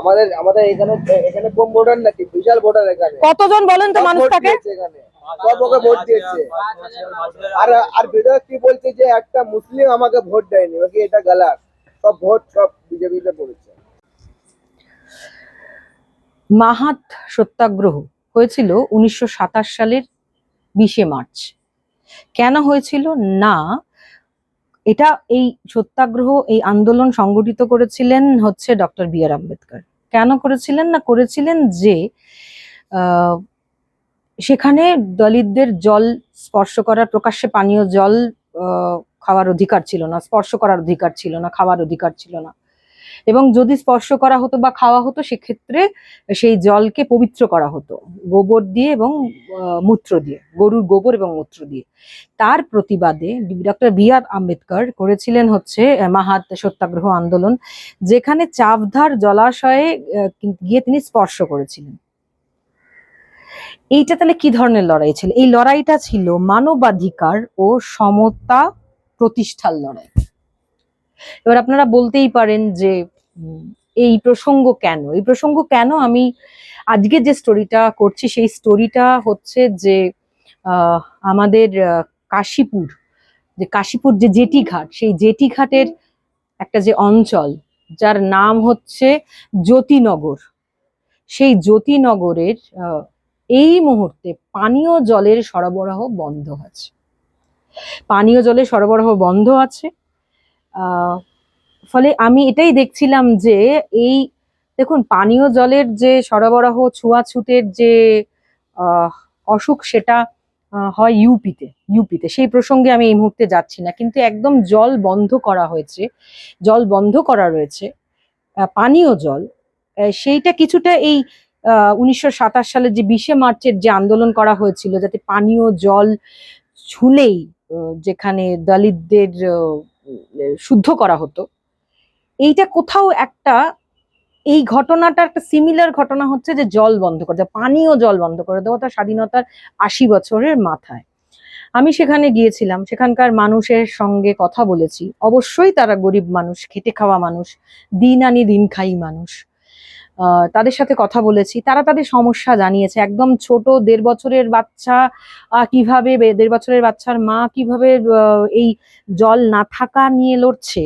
আমাদের আমাদের এখানে এখানে কম ভোটার নাকি, বিশাল ভোটার এখানে। কতজন বলেন তো মানুষ থাকে এখানে? সব ওকে ভোট দিয়েছে। আর আর বিধায়ক কি বলছে যে একটা মুসলিম আমাকে ভোট দেয়নি, ওকে এটা গালাত। সব ভোট সব বিজেপিতে পড়েছে। মাহাত সত্যাগ্রহ হয়েছিল 1927 সালের 20শে মার্চ। কেন হয়েছিল না, এটা এই সত্যাগ্রহ এই আন্দোলন সংগঠিত করেছিলেন হচ্ছে ডক্টর বি আর আম্বেদকর। কেন করেছিলেন না, করেছিলেন যে সেখানে দলিতদের জল স্পর্শ করার, প্রকাশ্যে পানীয় জল খাওয়ার অধিকার ছিল না, স্পর্শ করার অধিকার ছিল না, খাওয়ার অধিকার ছিল না। এবং যদি স্পর্শ করা হতো বা খাওয়া হতো সেক্ষেত্রে সেই জলকে পবিত্র করা হতো গোবর দিয়ে এবং মূত্র দিয়ে, গরুর গোবর এবং মূত্র দিয়ে। তার প্রতিবাদে ডক্টর বি আর আম্বেদকর করেছিলেন হচ্ছে মাহাত সত্যাগ্রহ আন্দোলন, যেখানে চাপধার জলাশয়ে গিয়ে তিনি স্পর্শ করেছিলেন। এইটা তাহলে কি ধরনের লড়াই ছিল? এই লড়াইটা ছিল মানবাধিকার ও সমতা প্রতিষ্ঠার লড়াই। এবার আপনারা বলতেই পারেন যে এই প্রসঙ্গ কেন, এই প্রসঙ্গ কেন আমি আজকে যে স্টোরিটা করছি সেই স্টোরিটা হচ্ছে যে আমাদের কাশীপুর যে জেটি ঘাট, সেই জেটি ঘাটের একটা যে অঞ্চল যার নাম হচ্ছে জ্যোতিনগর, সেই জ্যোতিনগরের এই মুহূর্তে পানীয় জলের সরবরাহ বন্ধ আছে। পানীয় জলের সরবরাহ বন্ধ আছে। ফলে আমি এটাই দেখছিলাম যে এই দেখুন, পানীয় জলের যে সরবরাহ, ছুঁয়াছুতের যে অসুখ, সেটা হয় ইউপিতে। সেই প্রসঙ্গে আমি এই মুহূর্তে যাচ্ছি না, কিন্তু একদম জল বন্ধ করা হয়েছে, জল বন্ধ করা রয়েছে, পানীয় জল। সেইটা কিছুটা এই 1927 সালের যে 20শে মার্চের যে আন্দোলন করা হয়েছিল, যাতে পানীয় জল ছুলেই যেখানে দলিতদের শুদ্ধ করা হতো, এইটা কোথাও একটা, এই ঘটনাটা একটা সিমিলার ঘটনা হচ্ছে যে জল বন্ধ করে দেওয়া, পানীয় জল বন্ধ করে দেওয়া, তার স্বাধীনতার 80 বছরের মাথায়। আমি সেখানে গিয়েছিলাম, সেখানকার মানুষের সঙ্গে কথা বলেছি। অবশ্যই তারা গরিব মানুষ, খেটে খাওয়া মানুষ, দিন আনি দিন খাই মানুষ। তাদের সাথে কথা বলেছি, তারা তাদের সমস্যা জানিয়েছে। একদম ছোট 1.5 বছরের বাচ্চা কিভাবে, 1.5 বছরের বাচ্চার মা কিভাবে এই জল না থাকা নিয়ে লড়ছে,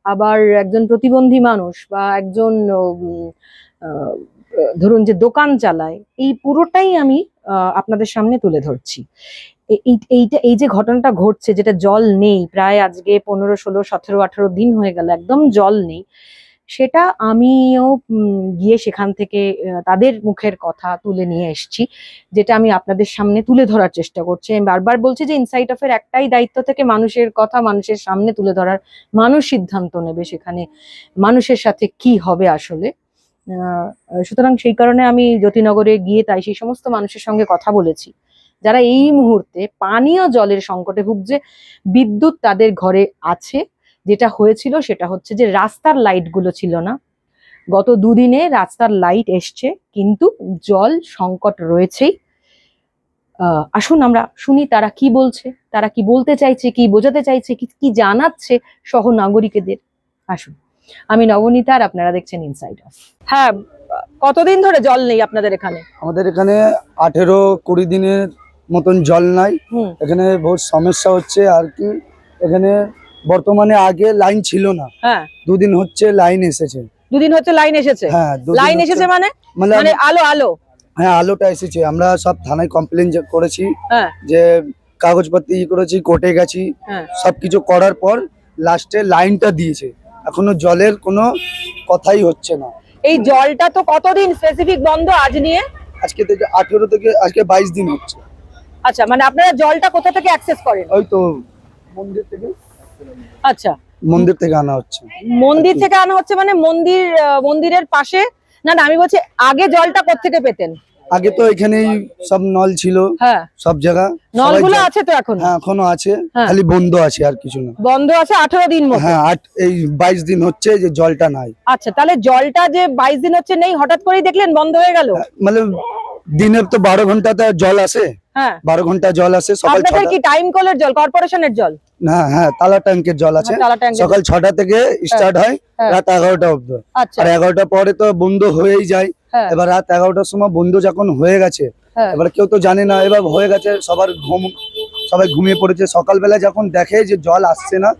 আবার একজন প্রতিবন্ধী মানুষ বা একজন ধরুন যে দোকান চালায়, এই পুরোটাই আমি আপনাদের সামনে তুলে ধরছি। এই যে ঘটনাটা ঘটছে, যেটা জল নেই, প্রায় আজকে 15, 16, 17, 18 দিন হয়ে গেল একদম জল নেই, সেটা আমিও গিয়ে সেখান থেকে তাদের মুখের কথা তুলে নিয়ে এসেছি, যেটা আমি আপনাদের সামনে তুলে ধরার চেষ্টা করছি। আমি বারবার বলছি যে ইনসাইট অফের একটাই দায়িত্ব থেকে মানুষের কথা মানুষের সামনে তুলে ধরার, মানুষ সিদ্ধান্ত নেবে সেখানে মানুষের সাথে কি হবে আসলে। সুতরাং সেই কারণে আমি জ্যোতিনগরে গিয়ে তাই সেই সমস্ত মানুষের সঙ্গে কথা বলেছি যারা এই মুহূর্তে পানীয় জলের সংকটে ভুগছে। বিদ্যুৎ তাদের ঘরে আছে, যেটা হয়েছিল সেটা হচ্ছে যে রাস্তার লাইট গুলো ছিল না। গত 2 দিনে রাস্তার লাইট এসছে, কিন্তু জল সংকট রয়েছেই। আসুন আমরা শুনি তারা কি বলছে, তারা কি বলতে চাইছে, কি বোঝাতে চাইছে, কি জানাচ্ছে সহ নাগরিকদের। আসুন, আমি নবনীতা, আর আপনারা দেখছেন ইনসাইড অফ। হ্যাঁ, কতদিন ধরে জল নেই আপনাদের এখানে? আমাদের এখানে 18-20 দিনের মতন জল নাই। এখানে বহুত সমস্যা হচ্ছে আর কি। এখানে বর্তমানে আগে লাইন ছিল না, হ্যাঁ 2 দিন হচ্ছে লাইন এসেছে। 2 দিন হচ্ছে লাইন এসেছে? হ্যাঁ, লাইন এসেছে মানে আলো? হ্যাঁ, আলোটা এসেছে। আমরা সব থানায় কমপ্লেন করেছি, হ্যাঁ, যে কাগজপত্র করেছি, কোর্টে গেছি, সবকিছু করার পর লাস্টে লাইনটা দিয়েছে। এখনো জলের কোনো কথাই হচ্ছে না। এই জলটা তো কতদিন স্পেসিফিক বন্ধ আজ নিয়ে? আজকে থেকে 18 থেকে আজকে 22 দিন হচ্ছে। আচ্ছা, মানে আপনারা জলটা কোথা থেকে অ্যাক্সেস করেন? ওই তো মন্দির থেকে। আচ্ছা, মন্দির থেকে আনা হচ্ছে। মন্দির থেকে আনা হচ্ছে মানে মন্দিরের পাশে? না না, আমি বলছি আগে জলটা কোত্থেকে পেতেন? আগে তো এখানেই সব নল ছিল, হ্যাঁ সব জায়গা নলগুলো আছে তো এখন? হ্যাঁ, এখনো আছে, খালি বন্ধ আছে আর কিছু না। বন্ধ আছে 18 দিন মতো? হ্যাঁ, এই 22 দিন হচ্ছে যে জলটা নাই। আচ্ছা, তাহলে জলটা যে 22 দিন হচ্ছে নেই, হঠাৎ করেই দেখলেন বন্ধ হয়ে গেল? মানে দিনের তো 12 ঘন্টা জল আসে। হ্যাঁ, 12 ঘন্টা জল আসে। সকাল 6টা। আপনাদের কি টাইম কলের জল, কর্পোরেশনের জল? না, হ্যাঁ তালা ট্যাঙ্কের জল আছে। তালা ট্যাঙ্কের সকাল 6টা থেকে স্টার্ট হয়, হ্যাঁ। রাত 11টা অবধি। আচ্ছা আর 11টা পরে তো বন্ধ হয়েই যায়। হ্যাঁ এবার রাত 11টার সময় বন্ধ যখন হয়ে গেছে, হ্যাঁ এবার কেউ তো জানে না, এবার হয়ে গেছে সবার সবাই ঘুমিয়ে পড়েছে। সকালবেলা যখন দেখে যে জল আসছে না,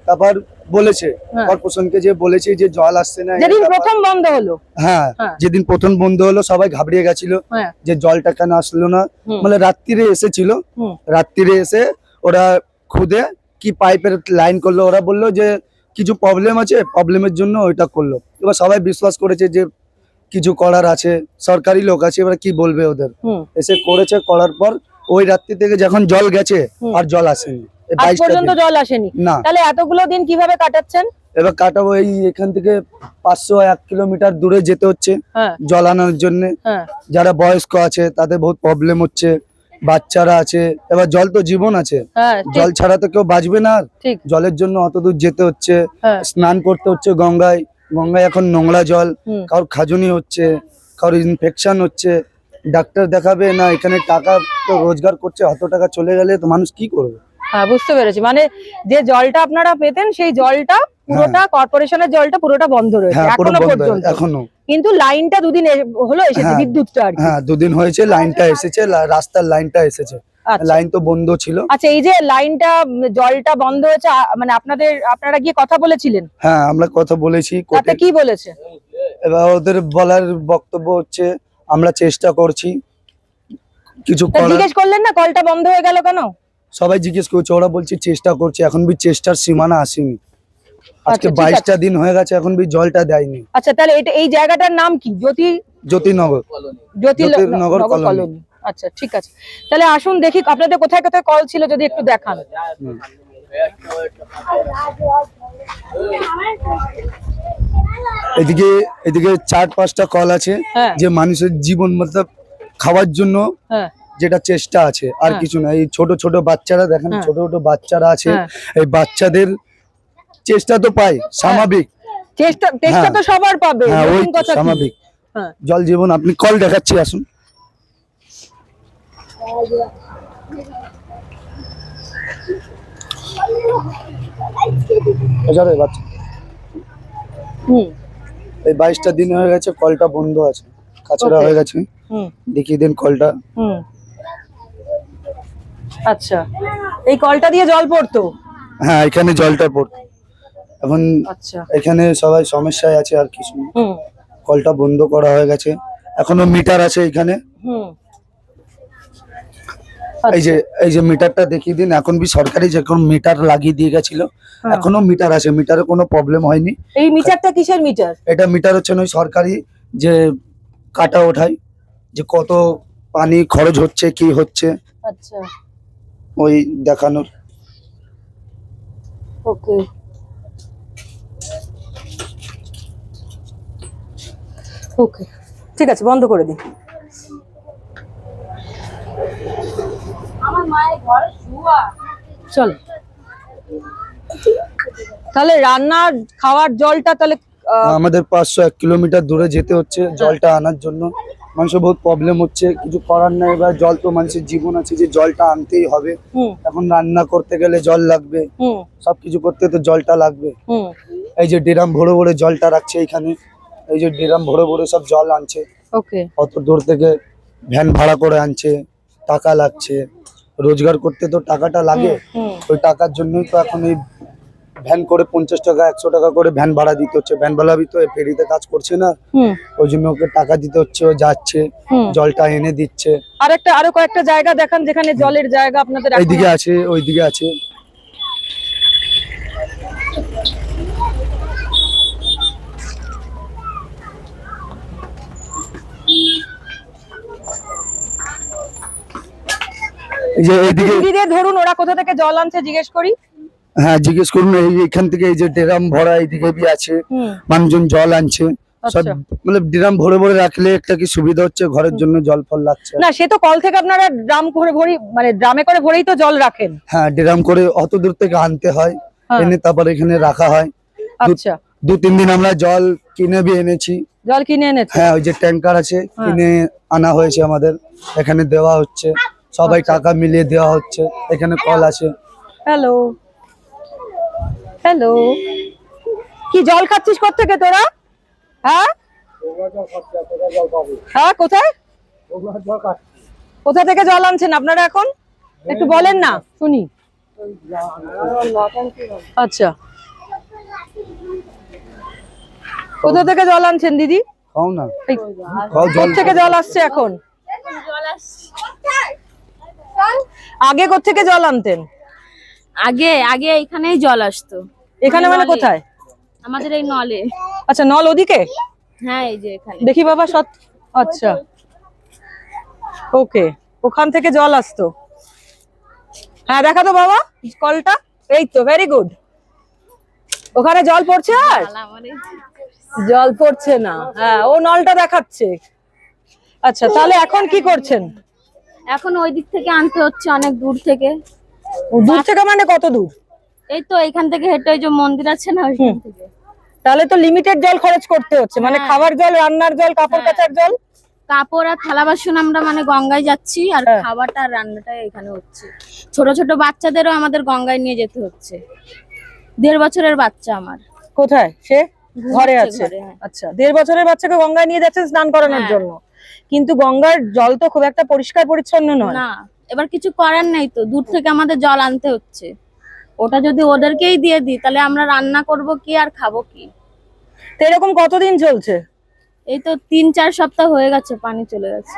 তারপর বলেছে হ্যাঁ। কর্পোরেশনকে, যে বলেছে যে জল আসছে না। যেদিন তারপর- প্রথম বন্ধ হলো। হ্যাঁ, হ্যাঁ। যেদিন প্রথম বন্ধ হলো সবাই ঘাবড়িয়ে গেছিল হ্যাঁ যে জলটা কেন আসলো না। হুম, মানে রাত্রিরে এসেছিল, হুম, রাত্রিরে এসে ওরা খুদে কি পাইপের লাইন করলো। ওরা বললো যে কিছু প্রবলেম আছে, প্রবলেমের জন্য ওইটা করলো। এবার সবাই বিশ্বাস করেছে যে কিছু করার আছে, সরকারি লোক আছে, এবার কি বলবে ওদের। হুম। এসে করেছে, করার পর ওই রাত্রি থেকে যখন জল গেছে হুম। আর জল আসেনি। এই আজ 22টা পর্যন্ত দিন। জল আসেনি। না, তাহলে এতগুলো দিন কিভাবে কাটাচ্ছেন? এবার কাটাবো এই এখান থেকে 501 কিলোমিটার দূরে যেতে হচ্ছে হ্যাঁ জল আনার জন্য। হ্যাঁ যারা বয়স্ক আছে তাদের বহুত প্রবলেম হচ্ছে, বাচ্চারা আছে। এবার জল তো জীবন আছে, হ্যাঁ জল ঠিক ছাড়া তো কেউ বাঁচবে না। আর ঠিক জলের জন্য অত দূর যেতে হচ্ছে, হ্যাঁ স্নান করতে হচ্ছে গঙ্গায়। গঙ্গায় এখন নোংরা জল, হুম, কারোর খাজুনি হচ্ছে, কারোর ইনফেকশন হচ্ছে, ডাক্তার দেখাবে না, এখানে টাকা তো রোজগার করছে, অত টাকা চলে গেলে তো মানুষ কি করবে। হ্যাঁ বুঝতে পেরেছি। মানে যে জলটা আপনারা পেতেন সেই জলটা পুরোটা, কর্পোরেশনের জলটা পুরোটা বন্ধ রয়েছে হ্যাঁ পুরো এখনো বন্ধ পর্যন্ত। এখনো। কিন্তু লাইনটা দুদিন হলো এসেছে, হ্যাঁ, বিদ্যুৎটা আর কি। হ্যাঁ 2 দিন হয়েছে লাইনটা এসেছে, রাস্তার লাইনটা এসেছে। আচ্ছা লাইন তো বন্ধ ছিল। আচ্ছা, এই যে লাইনটা জলটা বন্ধ হয়েছে, মানে আপনারা গিয়ে কথা বলেছিলেন? হ্যাঁ আমরা কথা বলেছি তাতে কোর্টে। কি বলেছে? এবার ওদের বলার বক্তব্য হচ্ছে আমরা চেষ্টা করছি কিছু তা করার। জিজ্ঞেস করলেন না কলটা বন্ধ হয়ে গেল কেন? সবাই জিজ্ঞেস করছে, ওরা বলছে চেষ্টা করছে, এখন বি চেষ্টার সীমানা আসেনি। আজকে আচ্ছা, ঠিক আছে। 22টা দিন হয়ে গেছে, এখন বি জলটা দেয়নি। আচ্ছা তাহলে এই জায়গাটার নাম কি? জ্যোতিনগর জ্যোতিনগর কলোনি। কলোনি। আচ্ছা ঠিক আছে, তাহলে আসুন দেখি আপনাদের কোথায় কোথায় কল ছিল, যদি একটু দেখান। হুম। এদিকে এদিকে 4-5টা কল আছে, হ্যাঁ যে মানুষের জীবন মতলব খাওয়ার জন্য হ্যাঁ যেটা চেষ্টা আছে, আর হ্যাঁ। কিছু না। এই ছোট ছোট বাচ্চারা দেখেন, হ্যাঁ। ছোট ছোট বাচ্চারা আছে, হ্যাঁ। এই বাচ্চাদের চেষ্টা তো পাই, স্বাভাবিক। চেষ্টা হ্যাঁ। তো সবার পাবে, হ্যাঁ ওই নতুন কথা কি? স্বাভাবিক। হ্যাঁ জল জীবন। আপনি কল দেখাচ্ছি, আসুন। এছাড়া এই বাচ্চা হুম এই 22টা দিন হয়ে গেছে, কলটা বন্ধ আছে, কাছড়া Okay. হয়ে গেছে। হুম দেখিয়ে দিন কলটা। হুম আচ্ছা, এই কলটা দিয়ে জল পড়তো? হ্যাঁ এখানে জলটা পড়তো, এখন আচ্ছা এখানে সবাই সমস্যায় আছে, আর কিছু না। হুম কলটা বন্ধ করা হয়ে গেছে, এখনো মিটার আছে এখানে। হুম এই যে মিটারটা দেখিয়ে দিন, এখন বি সরকারি যখন মিটার লাগিয়ে দিয়ে গেছিল, হ্যাঁ। এখনো মিটার আছে, মিটারে কোনো প্রবলেম হয়নি। এই মিটারটা কিসের মিটার? এটা মিটার হচ্ছে না ওই সরকারি যে কাটা ওঠায়, যে কত পানি খরচ হচ্ছে কি হচ্ছে, আচ্ছা ওই দেখানোর। ওকে ওকে ঠিক আছে, বন্ধ করে দিন। চল তাহলে রান্নার খাওয়ার জলটা তাহলে আমাদের 501 কিলোমিটার দূরে যেতে হচ্ছে জলটা আনার জন্য। মানুষের বহুত প্রবলেম হচ্ছে, কিছু করার নাই। এবার জল তো মানুষের জীবন আছে, যে জলটা আনতেই হবে। হুম এখন রান্না করতে গেলে জল লাগবে, হুম সবকিছু করতে তো জলটা লাগবে। হুম এই যে ড্রাম ভরে ভরে জলটা রাখছে এখানে, এই যে ড্রাম ভরে ভরে সব জল আনছে, ওকে অত দূর থেকে ভ্যান ভাড়া করে আনছে, টাকা লাগছে। রোজগার করতে তো টাকাটা লাগে, হুম ওই টাকার জন্যই তো এখন এই ভ্যান করে 50 টাকা 100 টাকা করে ভ্যান ভাড়া দিতে হচ্ছে। ভ্যানওয়ালা তো ফেরিতে কাজ করছে না, হুম ওই জন্য ওকে টাকা দিতে হচ্ছে, ও যাচ্ছে হুম জলটা এনে দিচ্ছে। আরো কয়েকটা জায়গা দেখান যেখানে জলের জায়গা আপনাদের এখনো- এইদিকে আছে, ওইদিকে আছে। এই যে এইদিকে, দিদি ধরুন ওরা কোথা থেকে জল আনছে জিজ্ঞেস করি। হ্যাঁ জিজ্ঞেস করুন। এখান থেকে এই যে ড্রাম ভরা এইদিকে বি আছে, হুম মানুষজন জল আনছে সব। আচ্ছা। মানে ড্রাম ভরে ভরে রাখলে একটা কি সুবিধা হচ্ছে, ঘরের জন্য জল ফল লাগছে। না, সে তো কল থেকে আপনারা ড্রাম করে ভরি, মানে ড্রামে করে ভরেই তো জল রাখেন। হ্যাঁ ড্রাম করে অত দূর থেকে আনতে হয়, হ্যাঁ। এনে তারপর এখানে রাখা হয়। আচ্ছা 2-3 দিন আমরা জল কিনে বি এনেছি। জল কিনে এনেছে? হ্যাঁ ওই যে ট্যাঙ্কার আছে, কিনে আনা হয়েছে আমাদের, এখানে দেওয়া হচ্ছে, সবাই আচ্ছা। টাকা মিলিয়ে দেওয়া হচ্ছে। এখানে কল আছে। হ্যালো হ্যালো, কি জল খাচ্ছিস কোত্থেকে তোরা? হ্যাঁ হ্যাঁ, কোথায় কোথা থেকে জল আনছেন আপনারা এখন? একটু বলেন না, শুনি। আচ্ছা, কোথা থেকে জল আনছেন দিদি? খাও না, এই, খাও জল। কোত্থেকে জল আসছে এখন? আগে কোত্থেকে জল আনতেন? আগে আগে এখানেই জল আসতো। এখানে মানে নলে। কোথায়? আমাদের এই নলে। আচ্ছা, নল ওদিকে? হ্যাঁ, এই যে এখানে। দেখি বাবা সৎ। আচ্ছা, ওকে, ওখান থেকে জল আসতো। হ্যাঁ দেখা তো বাবা কলটা। এই তো, ভেরি গুড। ওখানে জল পড়ছে? আর জল পড়ছে না। হ্যাঁ, ও নলটা দেখাচ্ছে। আচ্ছা, তাহলে এখন কি করছেন? এখন ওই দিক থেকে আনতে হচ্ছে, অনেক দূর থেকে। দূর থেকে মানে কত দূর? এই তো এখান থেকে হেঁটে ওই যে মন্দির আছে না, ওইখান থেকে। তাহলে তো লিমিটেড জল খরচ করতে হচ্ছে, মানে হ্যাঁ। খাবার জল, রান্নার জল, কাপড় হ্যাঁ। কাচার জল। কাপড় আর থালা বাসন আমরা মানে গঙ্গায় যাচ্ছি, আর হ্যাঁ। খাবারটা আর রান্নাটা এখানে হচ্ছে। ছোট ছোট বাচ্চাদেরও আমাদের গঙ্গায় নিয়ে যেতে হচ্ছে। 1.5 বছরের বাচ্চা আমার। কোথায় সে? ঘরে ঘুমাচ্ছে আছে। ঘরে, হ্যাঁ। আচ্ছা, 1.5 বছরের বাচ্চাকে গঙ্গায় নিয়ে যাচ্ছে স্নান করানোর হ্যাঁ। জন্য, কিন্তু গঙ্গার জল তো খুব একটা পরিষ্কার পরিচ্ছন্ন নয়। না, এবার কিছু করার নেই তো, দূর থেকে আমাদের জল আনতে হচ্ছে। ওটা যদি ওদেরকেই দিয়ে দিই, তাহলে আমরা রান্না করব কি আর খাবো কি? তো এরকম কতদিন চলছে? এই তো 3-4 সপ্তাহ হয়ে গেছে, পানি চলে গেছে।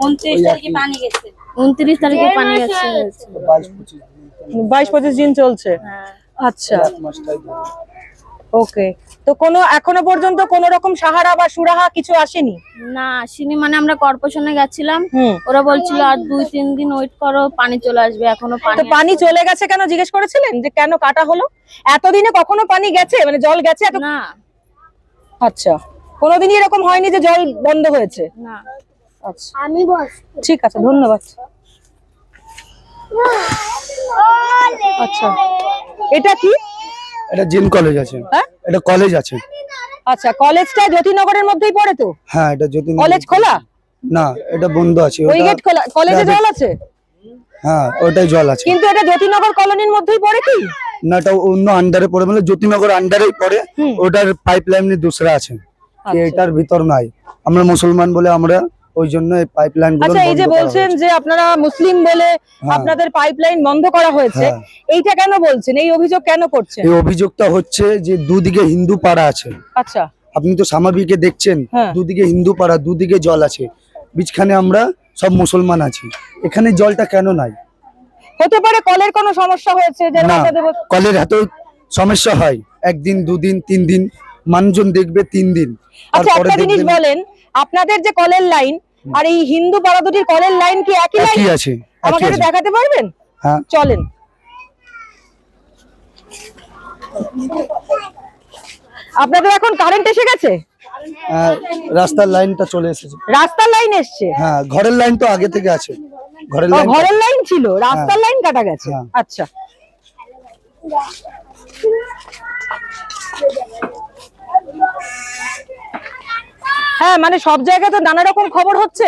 29 তারিখে পানি গেছে। 29 তারিখে পানি গেছে। 22-25 দিন চলছে। হ্যাঁ। আচ্ছা, ওকে। তো কোনো এখনো পর্যন্ত কোনো রকম সাহারা বা সুরাহা কিছু আসেনি? না আসেনি, মানে আমরা কর্পোরেশনে গেছিলাম, হুম। ওরা বলছিল আর 2-3 দিন ওয়েট করো, পানি চলে আসবে। এখনো তো পানি চলে গেছে কেন জিজ্ঞেস করেছিলেন যে কেন কাটা হলো? এতদিনে কখনো পানি গেছে, মানে জল গেছে এত? না আচ্ছা, কোনোদিনই এরকম হয়নি যে জল বন্ধ হয়েছে? না। আচ্ছা, ঠিক আছে, ধন্যবাদ। আচ্ছা, এটা কি? এটা জিন কলেজ আছে। হ্যাঁ? এটা কলেজ আছে। আচ্ছা, কলেজটা জ্যোতিনগরের মধ্যেই পড়ে তো? হ্যাঁ, এটা যদি কলেজ খোলা? না, এটা বন্ধ আছে। ওই ওটা- গেট খোলা, কলেজে জল আছে? হ্যাঁ, ওটাই জল আছে। কিন্তু এটা জ্যোতিনগর কলোনির মধ্যেই পড়ে কি? না, এটা অন্য আন্ডারে পড়ে, মানে জ্যোতিনগর আন্ডারেই পড়ে। হুম। ওটার পাইপ লাইন দুসরা আছে, আচ্ছা। এটার ভিতর নাই। আমরা মুসলমান বলে আমরা ওই জন্য এই পাইপ লাইন গুলো আচ্ছা, এই যে বন্ধ করা বলছেন হয়েছে। যে আপনারা মুসলিম বলে হ্যাঁ। আপনাদের পাইপলাইন বন্ধ করা হয়েছে, হ্যাঁ। এইটা কেন বলছেন? এই অভিযোগ কেন করছেন? এই অভিযোগটা হচ্ছে যে দুদিকে হিন্দু পাড়া আছে। আচ্ছা, আপনি তো সামাবিকে দেখছেন, হ্যাঁ। দুদিকে হিন্দু পাড়া, দুদিকে জল আছে, বিচখানে আমরা সব মুসলমান আছি। এখানে জলটা কেন নাই? হতে পারে কলের কোনো সমস্যা হয়েছে, যেরকম না, আপনাদের বল- কলের এত সমস্যা হয়, 1 দিন 2 দিন 3 দিন, মানুষজন দেখবে 3 দিন। আচ্ছা, তারপরে একটা জিনিস দেখবেন বলেন, আপনাদের যে কলের লাইন আর এই হিন্দু পাড়া দুটির কলের লাইন কি একই লাইন? একই আছে, আমাকে একই একটু আছে। দেখাতে পারবেন? হ্যাঁ, চলেন। আপনাদের এখন কারেন্ট এসে গেছে? রাস্তার লাইনটা চলে এসেছে। রাস্তার লাইন এসছে? হ্যাঁ, ঘরের লাইন তো আগে থেকে আছে। ঘরের ও, লাইন ঘরের লাইন ছিল, রাস্তার লাইন কাটা গেছে। হ্যাঁ। আচ্ছা, হ্যাঁ, মানে সব জায়গায় তো নানা রকম খবর হচ্ছে,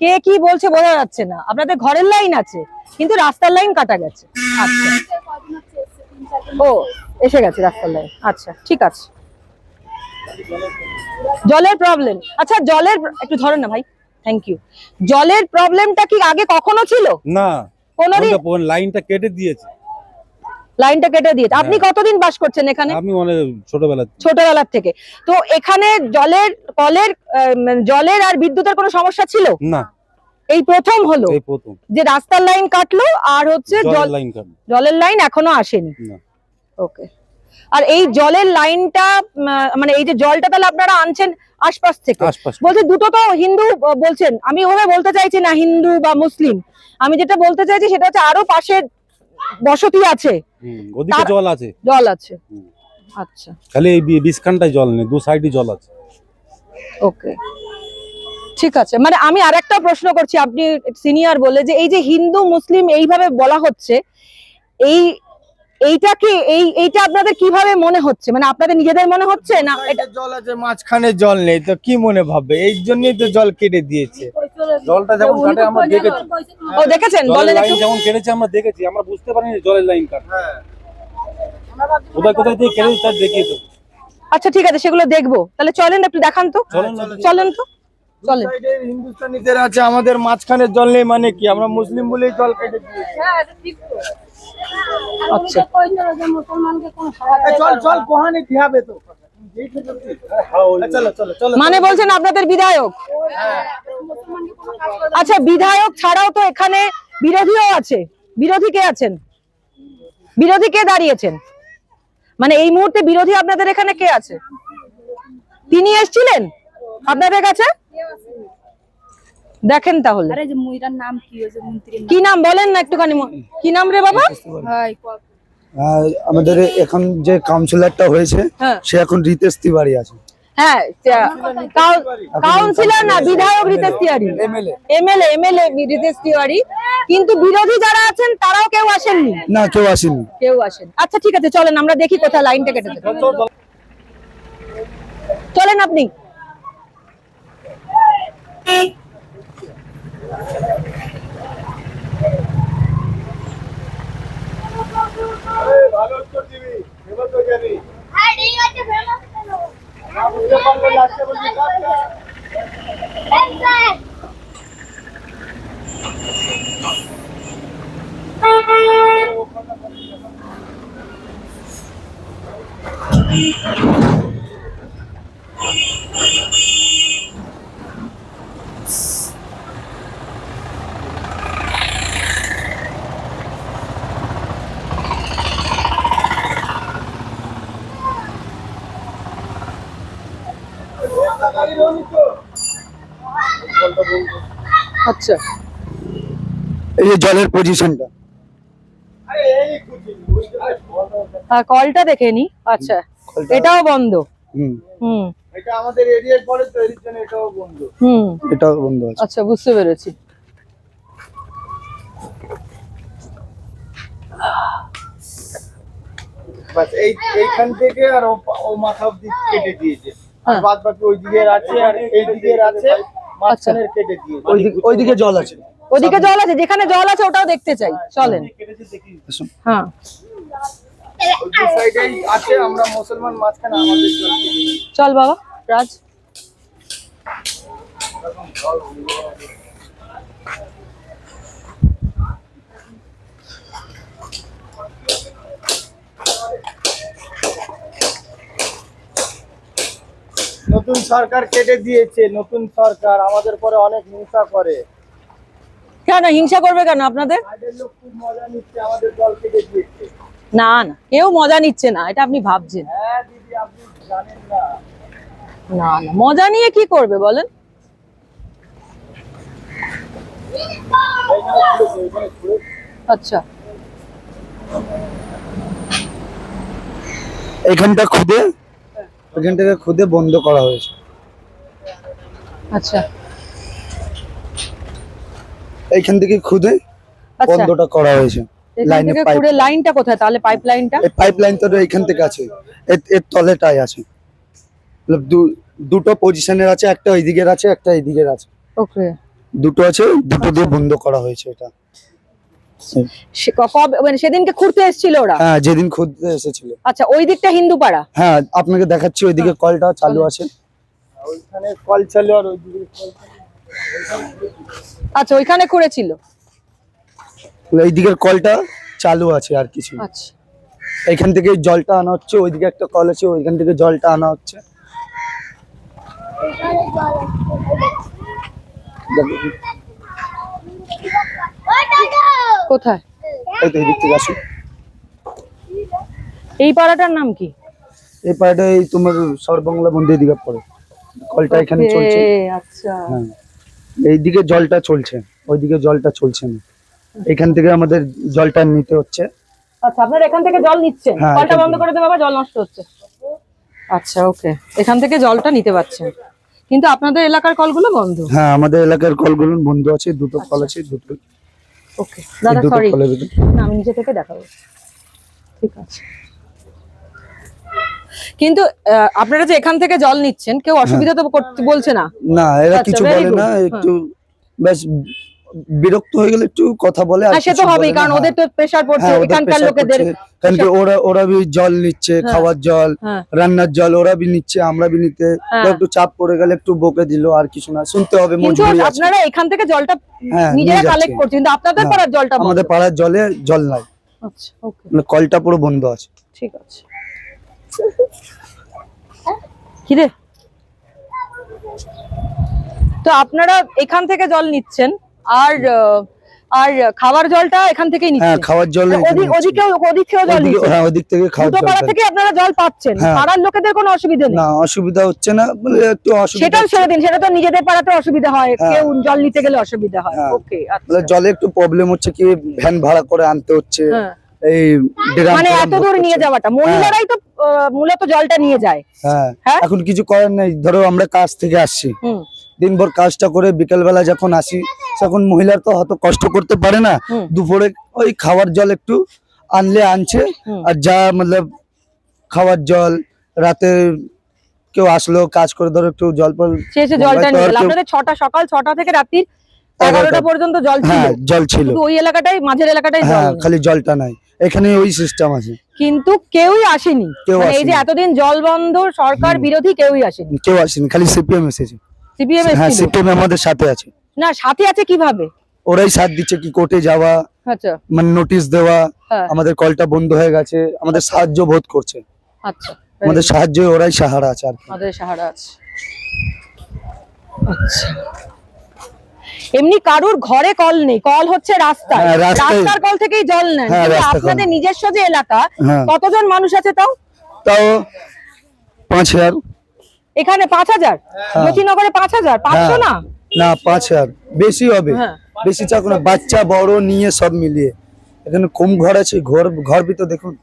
কে কি বলছে বোঝা যাচ্ছে না। আপনাদের ঘরের লাইন আছে কিন্তু রাস্তার লাইন কাটা গেছে। আচ্ছা, ও এসে গেছে রাস্তার লাইন। আচ্ছা, ঠিক আছে। জলের প্রবলেম, আচ্ছা জলের একটু ধরেন না ভাই, থ্যাংক ইউ। জলের প্রবলেমটা কি আগে কখনো ছিল? না, কোনোদিন? লাইনটা কেটে দিয়েছে। লাইনটা কেটে দিয়েছে। আপনি কতদিন বাস করছেন এখানে? আমি অনেক ছোটবেলা ছোটবেলার থেকে। তো এখানে জলের কলের জলের আর বিদ্যুতের কোনো সমস্যা ছিল? না, এই প্রথম হলো এই প্রথম যে রাস্তার লাইন কাটলো আর হচ্ছে জলের লাইন কাটলো। জলের লাইন এখনো আসেনি। না, ওকে। আর এই জলের লাইনটা মানে এই যে জলটা তাহলে আপনারা আনছেন আশপাশ থেকে? আশপাশ। বলছে দুটো তো হিন্দু বলছেন, আমি ওভাবে বলতে চাইছি না হিন্দু বা মুসলিম, আমি যেটা বলতে চাইছি সেটা হচ্ছে আরো পাশে বসতি আছে, ওদিকে জল আছে, জল আছে। হুম। আচ্ছা, খালি এই বিস্কানটায় জল নেই, দু সাইডে জল আছে। ওকে, ঠিক আছে। মানে আমি আরেকটা প্রশ্ন করছি, আপনি সিনিয়র বলে, যে এই যে হিন্দু মুসলিম এইভাবে বলা হচ্ছে, এইটাকে এইটা আপনাদের কিভাবে মনে হচ্ছে? মানে আপনাদের নিজেদের মনে হচ্ছে না এটা? জল আছে, মাঝখানে জল নেই, তো কি মনে ভাববে? এই জন্যই তো জল কেটে দিয়েছে। জলটা যেমন কাটে আমরা দেখেছি, ও দেখেছেন, জলের বলেন লাইন একটু। যেমন কেটেছে আমরা দেখেছি, আমরা বুঝতে পারিনি জলের লাইন কাটে। কোথায় কোথায় দিয়ে কেটে তার দেখিয়ে দেবো। আচ্ছা ঠিক আছে, সেগুলো দেখবো। তাহলে চলেন একটু দেখান তো, চলেন তো, চলেন। সাইডের হিন্দুস্তানিদের আছে, আমাদের মাঝখানে জল নেই মানে কি? আমরা মুসলিম বলেই জল কেটে দিয়েছি। আচ্ছা চল চল কোহানি দিয়াবে তো। চলো চলো চলো। মানে বলছেন আপনাদের বিধায়ক? আচ্ছা, বিধায়ক ছাড়াও তো এখানে বিরোধীও আছে। বিরোধী কে আছেন? বিরোধী কে দাঁড়িয়েছেন? মানে এই মুহূর্তে বিরোধী আপনাদের এখানে কে আছে? তিনি এসেছিলেন আপনাদের কাছে? দেখেন তাহলে আরে যে মুইরার নাম কি, ওই যে মন্ত্রীর কি নাম বলেন না একটুখানি। কি নাম রে বাবা? হয় আমাদের এখন যে কাউন্সিলরটা হয়েছে হ্যাঁ সে এখন রিতেশ তিওয়ারি আছে। হ্যাঁ, কাউন্সিলর না, বিধায়ক রিতেশ তিওয়ারি, এমএলএ রিতেশ তিওয়ারি। কিন্তু বিরোধী যারা আছেন তারাও কেউ আসেননি? না, কেউ আসেনি। কেউ আসেন। আচ্ছা ঠিক আছে, চলেন আমরা দেখি কোথায় লাইনটা কেটেছে। চলেন আপনি। আচ্ছা, এই যে জলের পজিশনটা, কলটা দেখে নি। আচ্ছা, এটাও বন্ধ। হুম, হুম এটা আমাদের এরিয়ার পরে তো, এর জন্য এটাও বন্ধ। হুম এটাও বন্ধ আছে। আচ্ছা, বুঝতে পেরেছি। বাস এইখান থেকে আর ও মাথা অব্দি কেটে দিয়েছে। আর হ্যাঁ। বাদ বাকি ওই দিকের আছে আর এই দিকের আছে, মাঝখানের কেটে দিয়েছে। ওইদিকে জল আছে। ওদিকে জল আছে, যেখানে জল আছে ওটাও দেখতে চাই, চলেন। আসুন। হ্যাঁ, ওই দু সাইডেই আছে, আমরা মুসলমান, মাঝখানে আমাদের জল কেটে দিয়েছে। চল বাবা রাজ। নতুন সরকার কেটে দিয়েছে, নতুন সরকার আমাদের পরে অনেক হিংসা করে। কেন হিংসা করবে কেন আপনাদের? সাইডের লোক খুব মজা নিচ্ছে, আমাদের জল কেটে দিয়েছে। না না, কেউ মজা নিচ্ছে না, এটা আপনি ভাবছেন। হ্যাঁ দিদি, আপনি জানেন না। না না, মজা নিয়ে কি করবে বলেন? আচ্ছা, এখানটা খুদে, এখান থেকে খুদে বন্ধ করা হয়েছে। আচ্ছা, এইখান থেকে খুদে আচ্ছা। বন্ধটা করা হয়েছে। এখান লাইনে থেকে পাইপ, পুরো লাইনটা কোথায় তাহলে? পাইপ লাইনটা এই পাইপ লাইন তো এইখান থেকে আছে, এর তলেটাই আছে। মতলব দুটো পজিশনের আছে, একটা ওইদিকের আছে, একটা এইদিকের আছে। ওকে। দুটো আছে, দুটো দিয়ে বন্ধ করা হয়েছে এটা। মানে সেদিনকে খুঁড়তে এসেছিল ওরা? হ্যাঁ, যেদিন খুঁজতে এসেছিল। আচ্ছা, ওই দিকটা হিন্দুপাড়া। হ্যাঁ, আপনাকে দেখাচ্ছি, ওইদিকে কলটা চালু আছে। ওইখানে কল চালু আর ওইদিকে কল চালু। আচ্ছা, ওইখানে খুঁড়েছিল। এইদিকের কলটা চালু আছে, আর কিছু না। আচ্ছা, এইখান থেকে জলটা আনা হচ্ছে, ওইদিকে একটা কল আছে, ওইখান থেকে জলটা আনা হচ্ছে। কোথায়? এই তো এইদিক থেকে আসুন। এই পাড়াটার নাম কি? এই পাড়াটা এই তোমার সর্ববাংলা মন্দির দিকে পড়ে। কলটা এখানে চলছে। আচ্ছা, হ্যাঁ, এইদিকে জলটা চলছে, ওইদিকে জলটা চলছে না। এখান থেকে আমাদের জলটা নিতে হচ্ছে। আচ্ছা, আপনারা এখান থেকে জল নিচ্ছেন? হ্যাঁ, কলটা এখান বন্ধ থেকে। করে দেবে বাবা, জল নষ্ট হচ্ছে। আচ্ছা, ওকে, এখান থেকে জলটা নিতে পারছেন, কিন্তু আপনাদের এলাকার কলগুলো বন্ধ। হ্যাঁ, আমাদের এলাকার কলগুলো বন্ধ আছে, দুটো কল আছে, দুটো। ওকে দাদা, দুটো সরি, কলের ভিতরে। না আমি নিচে থেকে দেখাবো। ঠিক আছে, কিন্তু আপনারা যে এখান থেকে জল নিচ্ছেন, কেউ অসুবিধা তো করতে বলছে না? না, এরা আচ্ছা, কিছু very বলে good, না, হ্যাঁ। একটু ব্যাস বিরক্ত হয়ে গেলে একটু কথা বলে, আর হ্যাঁ সে তো কিছু হবেই, বলে না। কারণ ওদের তো প্রেসার পড়ছে হ্যাঁ, ওদের এখানকার pressure লোকেদের। পড়ছে। কারণ কি ওরা भी জল নিচ্ছে, হ্যাঁ। খাওয়ার জল, হ্যাঁ রান্নার জল ওরা भी নিচ্ছে, আমরা भी নিতে। হ্যাঁ। তো একটু চাপ পড়ে গেলে একটু বকে দিল, আর কিছু না, শুনতে হবে, কিন্তু মজবুরি আছে। আপনারা এখান থেকে জলটা হ্যাঁ, নিজেরা নিয়ে কালেক্ট যাচ্ছে। করছেন, কিন্তু আপনাদের না, পাড়ার জলটা বন্ধ। আমাদের পাড়ার জলে জল নাই, আচ্ছা ওকে মানে কলটা পুরো বন্ধ আছে। ঠিক আছে। কিরে, তো আপনারা এখান থেকে জল নিচ্ছেন, আর আর খাবার জলটা এখান থেকেই হ্যাঁ, নিচ্ছেন? খাওয়ার জল ওদিকেও জল নিচ্ছেন? হ্যাঁ, ওদিক থেকে খাওয়ার দুটো জল পাড়া পাই। থেকে আপনারা জল পাচ্ছেন, হ্যাঁ। পাড়ার লোকেদের কোনো অসুবিধা নেই? না, অসুবিধা হচ্ছে না, বলে একটু অসুবিধা সেটাও হচ্ছে। ছেড়ে দিন, সেটা তো নিজেদের পাড়াতে অসুবিধা হয়, হ্যাঁ। কেউ জল নিতে গেলে অসুবিধা হয়। হ্যাঁ। ওকে বলে আচ্ছা। জলে একটু প্রবলেম হচ্ছে, কি ভ্যান ভাড়া করে আনতে হচ্ছে, হ্যাঁ। এই ড্রাম মানে ট্রাম এত দূর ভরতে নিয়ে হচ্ছে। যাওয়াটা, মহিলারাই তো মূলত জলটা নিয়ে যায়। হ্যাঁ, হ্যাঁ? এখন কিছু করার নেই। ধরো আমরা কাজ থেকে আসছি, হুম দিনভর কাজটা করে বিকেল বেলা যখন আসি, তখন মহিলার তো হয়তো কষ্ট করতে পারে না, হুম। দুপুরে ওই খাওয়ার জল একটু আনলে আনছে, হুম। আর যা মতলব খাওয়ার জল, রাতে কেউ আসলো কাজ করে, ধরো একটু জল পল, শেষে জলটা হয়তো নিয়ে আর গেল। কেউ- আপনাদের সকাল 6টা থেকে রাত্রি 11টা 11টা পর্যন্ত জল ছিল? হ্যাঁ, জল ছিল। শুধু ওই এলাকাটাই, মাঝের এলাকাটাই জল হ্যাঁ, নেই। খালি জলটা নাই, এখানে ওই সিস্টেম আছে। কিন্তু কেউই আসেনি, কেউ মানে এই যে আসেনি। এতদিন জল বন্ধ, সরকার বিরোধী কেউই আসেনি। কেউ আসেনি, খালি সিপিএম এসেছে। সিপিএম হ্যাঁ, এসেছিল? সিপিএম আমাদের সাথে আছে। না, সাথে আছে কিভাবে? ওরাই সাথ দিচ্ছে, কি কোর্টে যাওয়া, আচ্ছা মানে নোটিশ দেওয়া, হ্যাঁ আমাদের কলটা বন্ধ হয়ে গেছে, আমাদের সাহায্য বোধ করছে, আচ্ছা, আমাদের সাহায্যে ওরাই সাহারা আছে আর কি। আমাদের সাহারা আছে। আচ্ছা, এমনি কারুর ঘরে কল নেই, কল হচ্ছে রাস্তায়, হ্যাঁ, রাস্তায়। রাস্তার কল থেকেই জল নেন। হ্যাঁ, কিন্তু রাস্তার কল। আপনাদের নিজস্ব যে এলাকা, হ্যাঁ। কতজন মানুষ আছে তাও? তাও 5000। এখানে 5000? জ্যোতিনগরে 5000? 500 না? না, 5000 বেশি হবে, হ্যাঁ। বেশি চাক না, বাচ্চা বড় নিয়ে সব মিলিয়ে এখানে কম ঘর আছে। ঘর ভিতর দেখুন,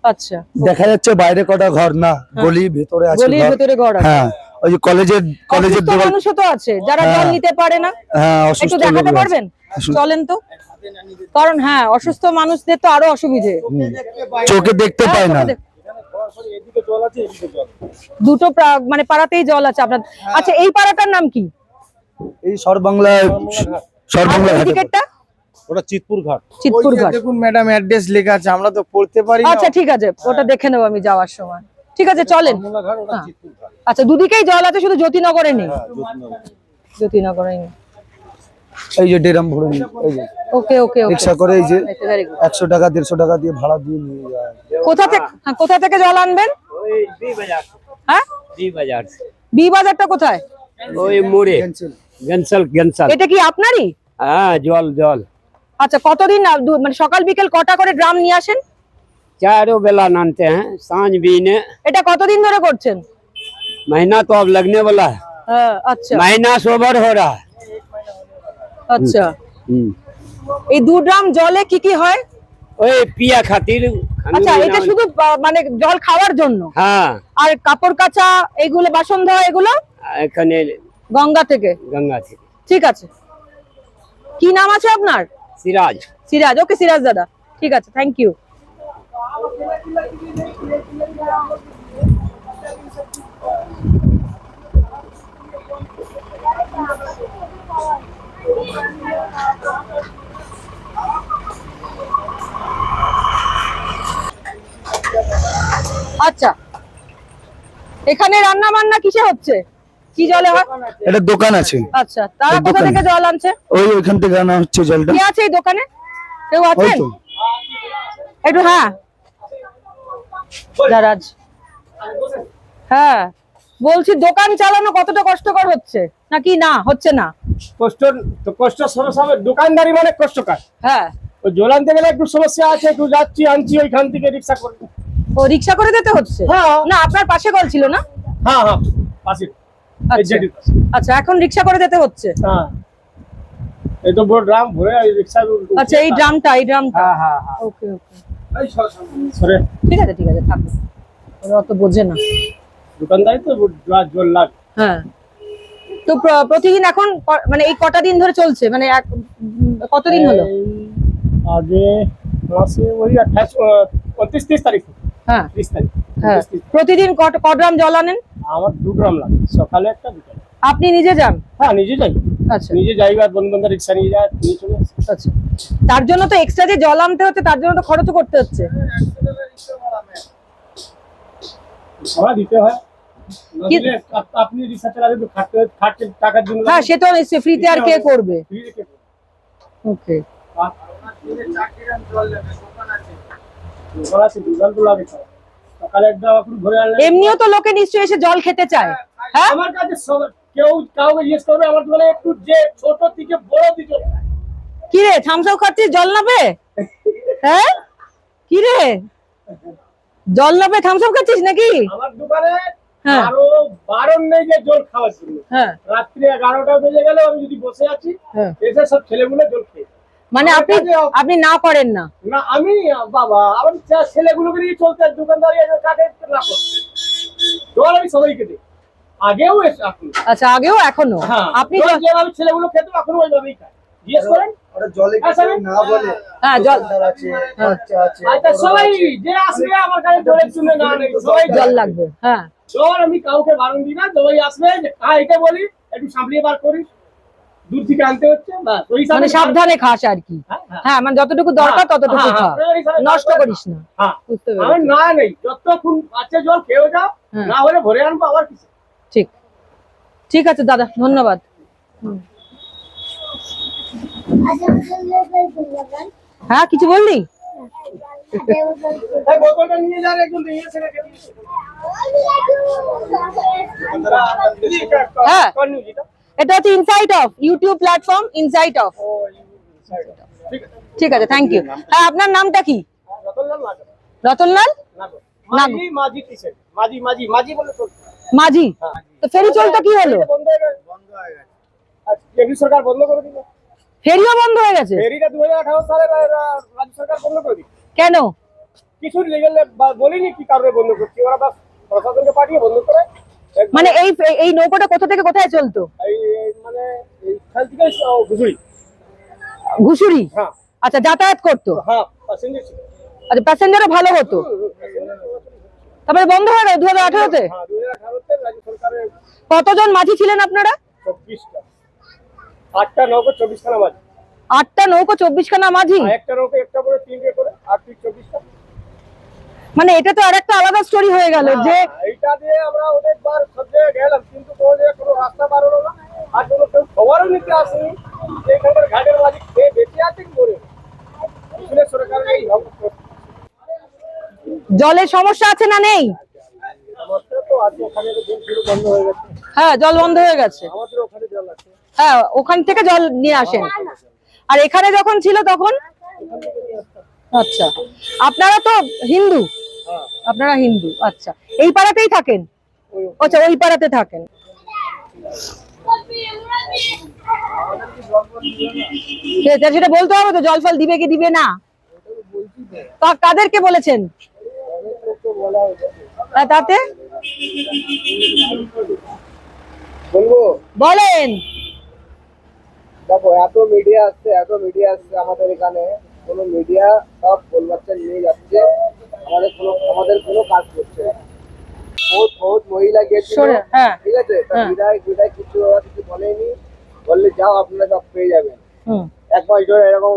আচ্ছা, দেখা যাচ্ছে বাইরে কটা ঘর না, গলির ভেতরে আছে গলির ঘর। ভেতরে ঘর আছে। হ্যাঁ, ওই যে কলেজের অসুস্থ দেওয়াল। মানুষও তো আছে যারা জল হ্যাঁ। নিতে পারে না, হ্যাঁ, একটু অসুস্থ দেখাতে লোক আছে। পারবেন? চলেন তো, কারণ হ্যাঁ অসুস্থ মানুষদের তো আরো অসুবিধে। চোখে দেখতে হ্যাঁ, পায় না। চোখে দেখ- এদিকে জল আছে, এদিকে জল। দুটো মানে পাড়াতেই জল আছে আপনার। আচ্ছা, এই পাড়াটার নাম কি? এই সরবাংলা আর ঘাটে। টিকেটটা? ওটা চিতপুর ঘাট। চিতপুর ওই যে ঘাট। দেখুন ম্যাডাম, অ্যাড্রেস লেখা আছে, আমরা তো পড়তে পারি না। আচ্ছা ঠিক আছে, ওটা দেখে নেবো আমি যাওয়ার সময়। ঠিক আছে চলেন। কমলা ঘাট, ওটা হ্যাঁ। চিতপুর ঘাট। আচ্ছা, দুদিকেই জল আছে, শুধু জ্যোতিনগরে নেই। হ্যাঁ, জ্যোতিনগর। জ্যোতিনগরে নেই। এই যে ডেরাম ভরে নিয়ে, এই যে ওকে ওকে ওকে, রিক্সা করে, এই যে ভেরি গুড। 100 টাকা 150 টাকা দিয়ে ভাড়া দিয়ে নিয়ে যায়। কোথা থেকে জল আনবেন? ওই বি বাজার, হ্যাঁ, বি বাজার, বি বাজারটা কোথায়? ওই মোড়ে গনসল গনসল। এটা কি আপনারই? হ্যাঁ, জল জল আচ্ছা, কতদিন মানে সকাল বিকেল কটা করে ড্রাম নিয়ে আসেন? चारों बेला नानते हैं, सांझ भी ने। এটা কতদিন ধরে করছেন? महीना तो अब लगने वाला है, হ্যাঁ, আচ্ছা महीना सोबर हो रहा है। আচ্ছা। हम्म। এই 2 ড্রাম জলে কি কি হয়? ওই পিয়া খাতির। আচ্ছা, এটা শুধু মানে জল খাওয়ার জন্য? হ্যাঁ, আর কাপড় কাচা, এগুলো বাসন ধোয়া, এগুলো এখানে গঙ্গা থেকে? গঙ্গা থেকে। ঠিক আছে। কি নাম আছে আপনার? সিরাজ। সিরাজ। ওকে সিরাজ দাদা, ঠিক আছে, থ্যাংক ইউ। আচ্ছা, এখানে রান্না বান্না কিসে হচ্ছে? কি জলে হয়? এটা দোকান আছে, আচ্ছা, তারা এই কোথা দোকানে। থেকে জল আনছে? ওইখান থেকে আনা হচ্ছে জলটা। কে আছে এই দোকানে? কেউ ওই আছেন? তো একটু হ্যাঁ দারাজ। হ্যাঁ, বলছি দোকান চালানো কতটা কষ্টকর হচ্ছে নাকি না হচ্ছে না? কষ্ট তো কষ্ট সমস্যা হবে, দোকানদারি মানে কষ্টকর। হ্যাঁ, ওই জল আনতে গেলে একটু সমস্যা আছে, একটু যাচ্ছি আনছি ওইখান থেকে রিক্সা করে। ও রিক্সা করে যেতে হচ্ছে? হ্যাঁ। না, আপনার পাশে কল ছিল না? হ্যাঁ হ্যাঁ, পাশে। এই আচ্ছা জেডির পাশে। আচ্ছা, এখন রিক্সা করে যেতে হচ্ছে? হ্যাঁ, এই তো বড় ড্রাম ভরে এই রিক্সা। আচ্ছা, এই ড্রামটা হ্যাঁ হ্যাঁ হ্যাঁ। ওকে ওকে, এই সরে ঠিক আছে থাকুন, ওরা অত বোঝে না। দোকানদারি তো জল লাগ। হ্যাঁ, তো প্রতিদিন এখন মানে এই কটা দিন ধরে চলছে, মানে কতদিন হলো? আগে মাসে ওই 28 29 তারিখ, হ্যাঁ 30 তারিখ। হ্যাঁ, 29 প্রতিদিন ক ড্রাম জল আনেন? আমার 2 ড্রাম লাগে, সকালে একটা বিকালে। আপনি নিজে যান? হ্যাঁ, নিজে যাই। আচ্ছা নিজে যাইবার বন্ধু বান্ধব রিক্সা নিয়ে যায়, নিয়ে চলে আসে। আচ্ছা, তার জন্য তো এক্সট্রা যে জল আনতে হচ্ছে, তার জন্য তো খরচও করতে হচ্ছে। ভাড়া দিতে হয়, না কি- দিলে আপনি রিক্সা চালালে তো খাটতে টাকার জন্য হ্যাঁ, সে তো নিশ্চয়ই ফ্রিতে আর কে করবে। ফ্রি রেখে দেয়। ওকে, দোকান আছে, দোকান তো লাগে তো। সকালে একটা আপনি ঘুরে আনলেন। এমনিও তো লোকে নিশ্চয়ই এসে জল খেতে চায়। হ্যাঁ, আমার কাছে কেউ কাউকে জিজ্ঞেস করবে আমার দোকানে একটু যে ছোট থেকে বড় দিকে কি রে থামসাও খাচ্ছিস, জল নাবে? হ্যাঁ, কি রে জল নাবে থামসাও খাচ্ছিস নাকি? আমার দোকানে হ্যাঁ। আরো বারণ নেই যে জল খাওয়ার জন্য। হ্যাঁ রাত্রি 11টা বেজে গেল, আমি যদি বসে আছি হ্যাঁ, এসে সব ছেলেগুলো জল খেয়ে। মানে আমার আপনি কাছে- আপনি না করেন না? না আমি বাবা আমার ছেলেগুলোকে নিয়ে চলতে দোকানদারি কাটে না করতে জল আমি সবাইকে দিই, আগেও এখন। আচ্ছা, আগেও এখনো হ্যাঁ, আপনি জল যেভাবে ছেলেগুলো খেতো এখনো ওইভাবেই খায়। জিজ্ঞেস করেন। ওরা জলে হ্যাঁ, কিছু স্যার। না বলে হ্যাঁ, জল দোকানদার আছে, বাচ্চা আছে, আচ্ছা বড় সবাই আছে। যে আসবে আমার কাছে জলের জন্য না নেই, সবাই জল লাগবে। হ্যাঁ, জল আমি কাউকে বারণ দিই না, সবাই আসবে যে এটা বলি একটু সামলিয়ে বার করিস, দূর থেকে আনতে হচ্ছে না ওই হিসাবে মানে সাবধানে খাস আর কি। হ্যাঁ, হ্যাঁ। হ্যাঁ, মানে যতটুকু দরকার ততটুকু হ্যাঁ, খা, হ্যাঁ, ওই হিসাবে নষ্ট দরকার। করিস না। হ্যাঁ, বুঝতে আমার পেরেছি। না নেই, যতক্ষণ আছে জল খেয়েও যাও, হ্যাঁ। না হলে ভরে আনবো আবার কিছু। ঠিক, ঠিক আছে দাদা, ধন্যবাদ। হ্যাঁ, কিছু বললি? এই বোতলটা নিয়ে যান, একজন নিয়ে এসে রেখে দিন। হ্যাঁ। কোন নিউজ এটা? এটা হচ্ছে insight of, YouTube platform insight of. ঠিক আছে। ঠিক আছে, থ্যাংক ইউ। হ্যাঁ, আপনার নামটা কি? রতনলাল নাটক। রতনলাল নাটক। মাঝি কিসের? মাঝি বলে তো। মাঝি। হ্যাঁ। তো ফেরি চলতো কি হলো? বন্ধ হয়ে গেছে। আচ্ছা, কেন্দ্র সরকার বন্ধ করে দিল। ফেরিও বন্ধ হয়ে গেছে? ফেরিটা 2018 সালে রাজ্য সরকার বন্ধ করে দিল। কেন? কিছু লিগেল বলিনি কি কারণে বন্ধ করছি, ওরা বাস প্রশাসনকে পাঠিয়ে বন্ধ করে। মানে এই নৌকাটা কোথা থেকে কোথায় চলতো? মানে এইখান থেকে ঘুষুরি। ঘুষুরি? হ্যাঁ আচ্ছা, যাতায়াত করতো? হ্যাঁ, প্যাসেঞ্জার ছিল। আচ্ছা, প্যাসেঞ্জারও ভালো হতো, তারপরে বন্ধ হয়ে গেল 2018-তে? হ্যাঁ, 2018-তে রাজ্য সরকারের কতজন মাঝি ছিলেন আপনারা? 24টা, 8টা নৌকো 24খানা মাঝি। 8টা নৌকো 24খানা মাঝি? আর একটা নৌকো একটা করে 3টে করে 8 24টা। মানে এটা তো আরেকটা আলাদা স্টোরি হয়ে গেল যে এইটা দিয়ে আমরা অনেকবার সব জায়গায় গেলাম, কিন্তু কোনো জায়গায় কোনো রাস্তা বার হলো না, আর কোনো কেউ খবরও নিতে আসেনি যে এখানকার ঘাটের মাঝি খেয়ে বেঁচে আছে কি মরে গেছে। সরকারের এই অবস্থা। জলের সমস্যা আছে না নেই? সমস্যা তো আছে, ওখানে তো জল শুরু বন্ধ হয়ে গেছে। হ্যাঁ, জল বন্ধ হয়ে গেছে। আমাদের ওখানে জল আছে। হ্যাঁ, ওখান থেকে জল নিয়ে আসেন। আর এখানে যখন ছিল তখন? আচ্ছা, আপনারা তো হিন্দু? আপনারা হিন্দু, আচ্ছা। এই পাড়াতেই থাকেন? আচ্ছা, ওই পাড়াতে থাকেন। সেটা বলতে হবে তো, জল ফল দিবে কি দিবে না? তা কাদেরকে বলেছেন? তাতে বলবো, বলেন। দেখো এত মিডিয়া আসছে আমাদের এখানে, কোনো মিডিয়া সব গোলবাচ্চা নিয়ে যাচ্ছে, আমাদের কোনো কাজ করছে না। বহুত মহিলা গিয়েছিল, শোনে, হ্যাঁ। ঠিক আছে, তা হ্যাঁ। বিধায়ক কিছু বলেনি, বললে যাও আপনারা সব পেয়ে যাবেন। হুম, 1 মাস ধরে এরকম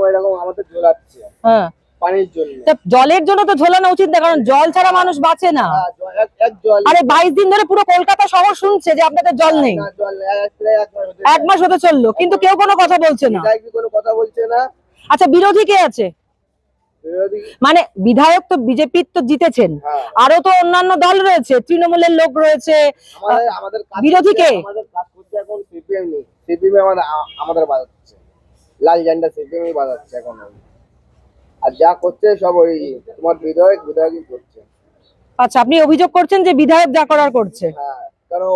আমাদের ঝোলাচ্ছে হ্যাঁ। পানির জন্য। তা জলের জন্য তো ঝোলানো উচিত না, কারণ জল ছাড়া মানুষ বাঁচে না। এক জল আরে 22 দিন ধরে পুরো কলকাতা শহর শুনছে যে আপনাদের জল নেই। না, জল নেই, প্রায় 1 মাস হতে 1 মাস হতে চললো, কিন্তু কেউ কোনো কথা বলছে না। বিধায়ক কোনো কথা বলছে না। আচ্ছা, বিরোধী কে আছে? বিরোধী মানে বিধায়ক তো বিজেপির তো জিতেছেন, হ্যাঁ। আরো তো অন্যান্য দল রয়েছে, তৃণমূলের লোক রয়েছে। আমাদের কাজ বিরোধী করছে, কে? আমাদের কাজ করছে এখন সিপিএম নেই, সিপিএম আমাদের বাজাচ্ছে, লাল ঝান্ডা সিপিএম বাজাচ্ছে এখন। আর যা করছে সব ওই তোমার বিধায়কই করছে। আচ্ছা, আপনি অভিযোগ করছেন যে বিধায়ক যা করার করছে? হ্যাঁ, কারণ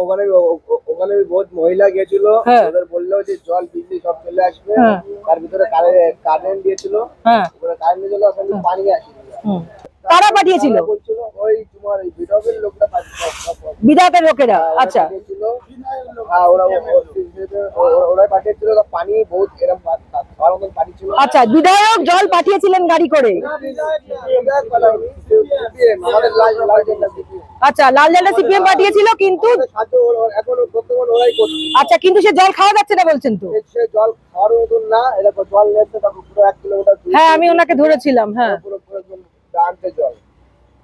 ওখানে বহুত মহিলা গিয়েছিল, হ্যাঁ। ওদের বললো যে জল বিজলি সব চলে আসবে, হ্যাঁ। তার ভিতরে কারেন্ট দিয়েছিল, হ্যাঁ। কারেন্ট দিয়েছিল, কিন্তু পানি আসেনি। কারা পাঠিয়েছিল? বলছিল ওই তোমার এই বিধায়কের লোকটা বিধায়কের লোকেরা? আচ্ছা, পাঠিয়েছিল। হ্যাঁ, ওরা পাঠিয়েছিল, তো পানি বহুত এরকম খাওয়ার মতন পানি ছিল। আচ্ছা, বিধায়ক জল পাঠিয়েছিলেন গাড়ি করে? বিধায়ক বলা হয়নি, CPM, আমাদের লাল ঝান্ডা CPM। আচ্ছা, লাল ঝান্ডা সিপিএম পাঠিয়েছিল, কিন্তু আমাদের সাহায্য এখনো বর্তমান ওরাই করছে। আচ্ছা, কিন্তু সে জল খাওয়া যাচ্ছে না বলছেন তো? সে জল খাওয়ার মতন না, এটা জল নিচ্ছে তারপর পুরো 1 কিলোমিটার দূর হ্যাঁ, আমি ওনাকে ধরেছিলাম। হ্যাঁ, পুরো পুরো একদম আনতে জল।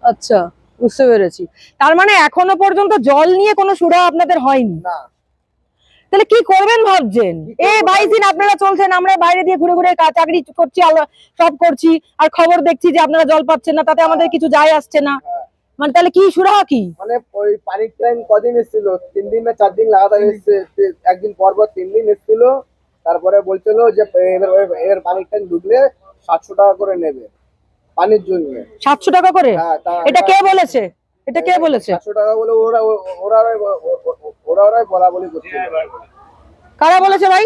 আচ্ছা, বুঝতে পেরেছি। তার মানে এখনো পর্যন্ত জল নিয়ে কোনো সুরা আপনাদের হয়নি। না, তাহলে কি করবেন ভাবছেন? এই 22 দিন আপনারা চলছেন, আমরা বাইরে দিয়ে ঘুরে ঘুরে চাকরি করছি, সব করছি, আর খবর দেখছি যে আপনারা জল পাচ্ছেন না, তাতে আমাদের কিছু যায় আসছে না। মানে তাহলে কি সুরাহা কি? মানে ওই পানির ট্যাঙ্ক কদিন এসেছিল, 3 দিন না 4 দিন লাগাতার এসছে, একদিন পর পর 3 দিন এসেছিল। তারপরে বলছিল যে এবার পানির ট্যাঙ্ক ঢুকলে 700 টাকা করে নেবে পানির জন্য। 700 টাকা করে? হ্যাঁ, এটা কে বলেছে? এটা কে বলেছে? 700 টাকা বলে ওরাই বলা বলি করছে। কারা বলেছে ভাই?